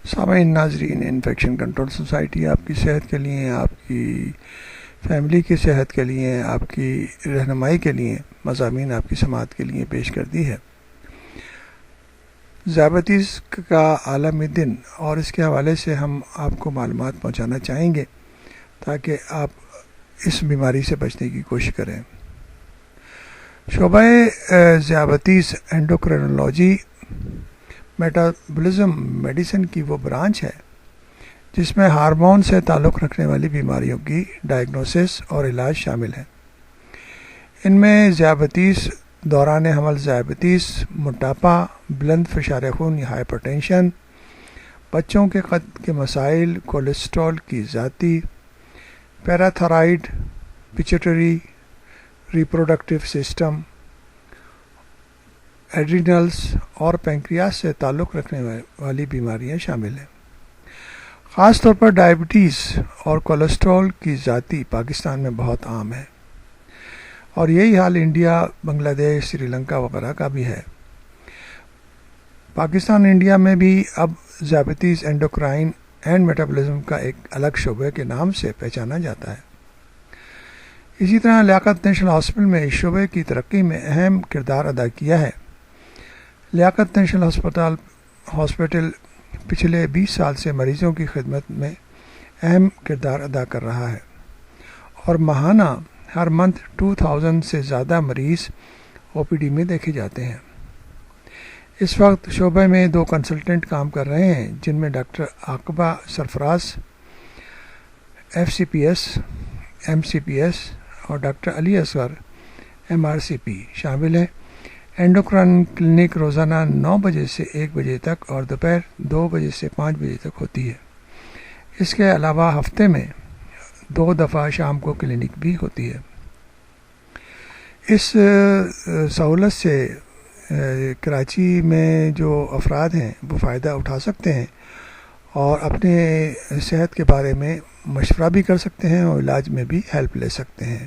سامعین ناظرین، infection control society آپ کی صحت کے لیے، آپ کی فیملی کی صحت کے لیے، آپ کی رہنمائی کے لیے مضامین آپ کی سماعت کے لیے پیش کرتی ہے۔ ذیابیطس کا عالمی دن اور اس کے حوالے سے ہم آپ کو معلومات پہنچانا چاہیں گے تاکہ آپ اس بیماری سے بچنے کی کوشش کریں۔ شعبہ ذیابیطس اینڈوکرینولوجی میٹابولزم میڈیسن کی وہ برانچ ہے جس میں ہارمون سے تعلق رکھنے والی بیماریوں کی ڈائگنوسس اور علاج شامل ہیں۔ ان میں ذیابیطس، دوران حمل ذیابیطس، موٹاپا، بلند فشار خون یا ہائپرٹینشن، بچوں کے قد کے مسائل، کولیسٹرول کی زیادتی، پیراتھائرائڈ، پچیٹری، ریپروڈکٹیو سسٹم، ایڈرینلز اور پینکریاس سے تعلق رکھنے والی بیماریاں شامل ہیں۔ خاص طور پر ڈائبٹیز اور کولیسٹرول کی زیادتی پاکستان میں بہت عام ہے، اور یہی حال انڈیا، بنگلہ دیش، سری لنکا وغیرہ کا بھی ہے۔ پاکستان انڈیا میں بھی اب ذیابیطس اینڈوکرائن اینڈ میٹابولزم کا ایک الگ شعبے کے نام سے پہچانا جاتا ہے۔ اسی طرح لیاقت نیشنل ہاسپٹل میں اس شعبے کی ترقی میں اہم کردار ادا کیا ہے۔ لیاقت نیشنل ہاسپٹل پچھلے 20 سال سے مریضوں کی خدمت میں اہم کردار ادا کر رہا ہے، اور ماہانہ ہر منتھ 2000 سے زیادہ مریض او پی ڈی میں دیکھے جاتے ہیں۔ اس وقت شعبے میں 2 کنسلٹنٹ کام کر رہے ہیں، جن میں ڈاکٹر عاقبہ سرفراز FCPS MCPS اور ڈاکٹر علی اصغر MRCP شامل ہیں۔ اینڈوکرائن کلینک روزانہ 9 بجے سے 1 بجے تک اور دوپہر 2 بجے سے 5 بجے تک ہوتی ہے۔ اس کے علاوہ ہفتے میں 2 دفعہ شام کو کلینک بھی ہوتی ہے۔ اس سہولت سے کراچی میں جو افراد ہیں وہ فائدہ اٹھا سکتے ہیں اور اپنے صحت کے بارے میں مشورہ بھی کر سکتے ہیں اور علاج میں بھی ہیلپ لے سکتے ہیں۔